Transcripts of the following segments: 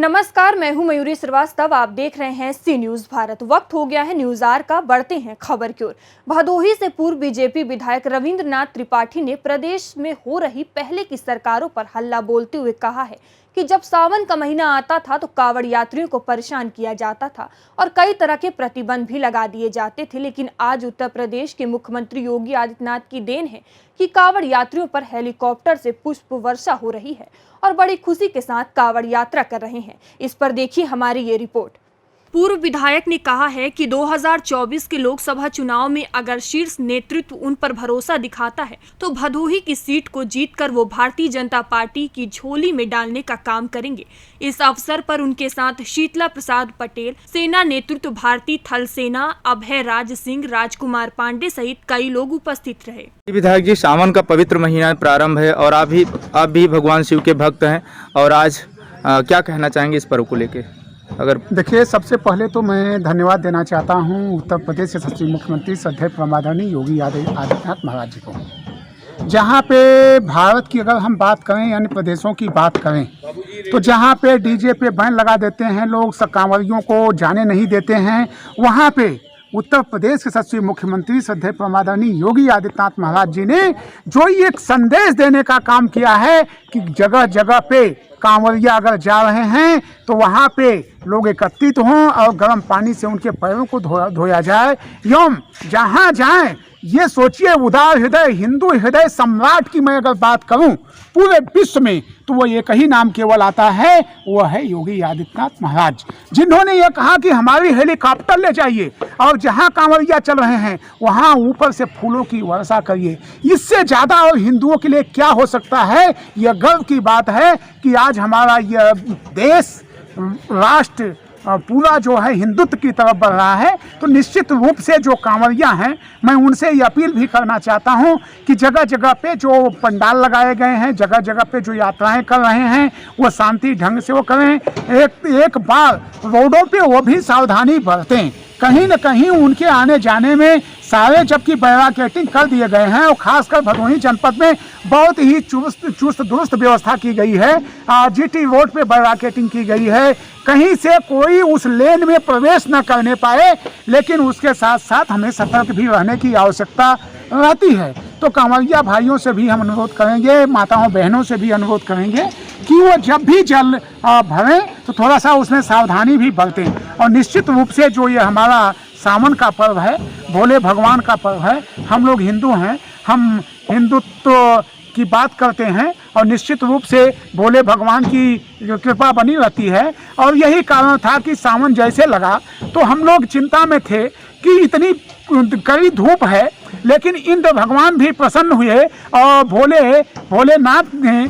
नमस्कार, मैं हूं मयूरी श्रीवास्तव। आप देख रहे हैं सी न्यूज भारत। वक्त हो गया है न्यूज आवर का। बढ़ते हैं खबर की ओर। भदोही से पूर्व बीजेपी विधायक रविंद्रनाथ त्रिपाठी ने प्रदेश में हो रही पहले की सरकारों पर हल्ला बोलते हुए कहा है कि जब सावन का महीना आता था तो कांवड़ यात्रियों को परेशान किया जाता था और कई तरह के प्रतिबंध भी लगा दिए जाते थे, लेकिन आज उत्तर प्रदेश के मुख्यमंत्री योगी आदित्यनाथ की देन है कि कांवड़ यात्रियों पर हेलीकॉप्टर से पुष्प वर्षा हो रही है और बड़ी खुशी के साथ कांवड़ यात्रा कर रहे हैं। इस पर देखिए हमारी ये रिपोर्ट। पूर्व विधायक ने कहा है कि 2024 के लोकसभा चुनाव में अगर शीर्ष नेतृत्व उन पर भरोसा दिखाता है तो भदोही की सीट को जीतकर वो भारतीय जनता पार्टी की झोली में डालने का काम करेंगे। इस अवसर पर उनके साथ शीतला प्रसाद पटेल, सेना नेतृत्व भारतीय थल सेना अभय राज सिंह, राजकुमार पांडे सहित कई लोग उपस्थित रहे। विधायक जी, सावन का पवित्र महीना प्रारंभ है और आप भी भगवान शिव के भक्त हैं और आज क्या कहना चाहेंगे इस पर्व को लेके? अगर देखिए, सबसे पहले तो मैं धन्यवाद देना चाहता हूं उत्तर प्रदेश के सचिव मुख्यमंत्री श्रद्धेय प्रमादरणीय योगी आदित्यनाथ महाराज जी को। जहां पे भारत की अगर हम बात करें यानी प्रदेशों की बात करें तो जहां पे डीजे पे बैन लगा देते हैं लोग, कांवड़ियों को जाने नहीं देते हैं, वहां पे उत्तर प्रदेश के सचिव मुख्यमंत्री श्रद्धेय प्रमादरणीय योगी आदित्यनाथ महाराज जी ने जो ये एक संदेश देने का काम किया है कि जगह जगह पे कांवड़िया अगर जा रहे हैं तो वहाँ पे लोग एकत्रित हों और गर्म पानी से उनके पैरों को धोया जाए। एवं जहाँ जाएं ये सोचिए, उदार हृदय हिंदू हृदय सम्राट की मैं अगर बात करूं पूरे विश्व में तो वो एक ही नाम केवल आता है, वो है योगी आदित्यनाथ महाराज, जिन्होंने ये कहा कि हमारी हेलीकॉप्टर ले जाइए और जहां कांवड़िया चल रहे हैं वहां ऊपर से फूलों की वर्षा करिए। इससे ज़्यादा और हिंदुओं के लिए क्या हो सकता है। यह गर्व की बात है कि आज हमारा यह देश, राष्ट्र पूरा जो है हिंदुत्व की तरफ बढ़ रहा है। तो निश्चित रूप से जो कांवड़िया हैं, मैं उनसे ये अपील भी करना चाहता हूं कि जगह जगह पे जो पंडाल लगाए गए हैं, जगह जगह पे जो यात्राएं कर रहे हैं वो शांति ढंग से वो करें। एक बार रोडों पे वो भी सावधानी बरतें। कहीं न कहीं उनके आने जाने में सारे जबकि बैरिकेडिंग कर दिए गए हैं और खासकर भदोही जनपद में बहुत ही चुस्त दुरुस्त व्यवस्था की गई है। जीटी रोड पे बैरिकेडिंग की गई है, कहीं से कोई उस लेन में प्रवेश न करने पाए, लेकिन उसके साथ साथ हमें सतर्क भी रहने की आवश्यकता रहती है। तो कांवड़िया भाइयों से भी हम अनुरोध करेंगे, माताओं बहनों से भी अनुरोध करेंगे कि वो जब भी जल भरें तो थोड़ा सा उसमें सावधानी भी बरतें। और निश्चित रूप से जो ये हमारा सावन का पर्व है, भोले भगवान का पर्व है, हम लोग हिंदू हैं, हम हिंदुत्व की बात करते हैं और निश्चित रूप से भोले भगवान की कृपा बनी रहती है। और यही कारण था कि सावन जैसे लगा तो हम लोग चिंता में थे कि इतनी कड़ी धूप है, लेकिन इंद्र भगवान भी प्रसन्न हुए और भोलेनाथ ने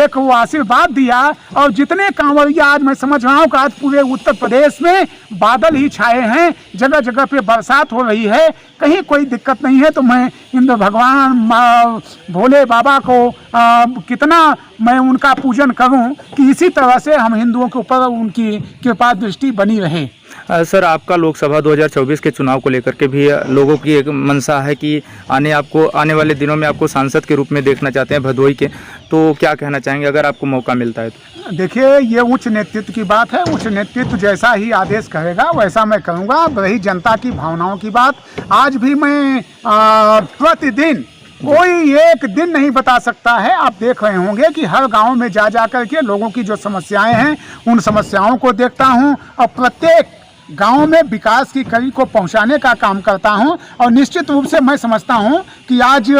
एक वो आशीर्वाद दिया और जितने कांवड़िया, आज मैं समझ रहा हूँ कि आज पूरे उत्तर प्रदेश में बादल ही छाए हैं, जगह जगह पे बरसात हो रही है, कहीं कोई दिक्कत नहीं है। तो मैं इंद्र भगवान भोले बाबा को कितना मैं उनका पूजन करूं कि इसी तरह से हम हिंदुओं के ऊपर उनकी कृपा दृष्टि बनी रहे। सर, आपका लोकसभा 2024 के चुनाव को लेकर के भी लोगों की एक मंशा है कि आने वाले दिनों में आपको सांसद के रूप में देखना चाहते हैं भदोही के, तो क्या कहना चाहेंगे अगर आपको मौका मिलता है तो? देखिए, ये उच्च नेतृत्व की बात है, उच्च नेतृत्व जैसा ही आदेश करेगा वैसा मैं करूँगा। रही जनता की भावनाओं की बात, आज भी मैं प्रतिदिन कोई एक दिन नहीं बता सकता है। आप देख रहे होंगे कि हर गांव में जा कर के लोगों की जो समस्याएं हैं उन समस्याओं को देखता हूं और प्रत्येक गांव में विकास की कड़ी को पहुंचाने का काम करता हूं। और निश्चित रूप से मैं समझता हूं कि आज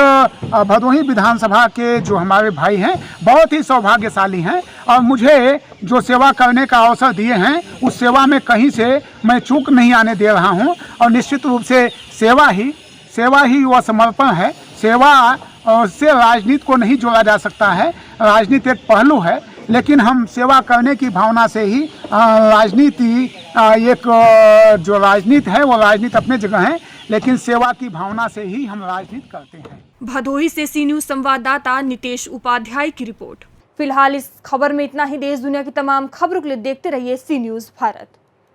भदोही विधानसभा के जो हमारे भाई हैं बहुत ही सौभाग्यशाली हैं और मुझे जो सेवा करने का अवसर दिए हैं उस सेवा में कहीं से मैं चूक नहीं आने दे रहा हूं। और निश्चित रूप से सेवा ही वह समर्पण है। सेवा से राजनीति को नहीं जोड़ा जा सकता है। राजनीति एक पहलू है, लेकिन हम सेवा करने की भावना से ही जो राजनीति है वो राजनीति अपने जगह है, लेकिन सेवा की भावना से ही हम राजनीति करते हैं। भदोही से सी न्यूज संवाददाता नितेश उपाध्याय की रिपोर्ट। फिलहाल इस खबर में इतना ही। देश दुनिया की तमाम खबरों के लिए देखते रहिए सी न्यूज भारत।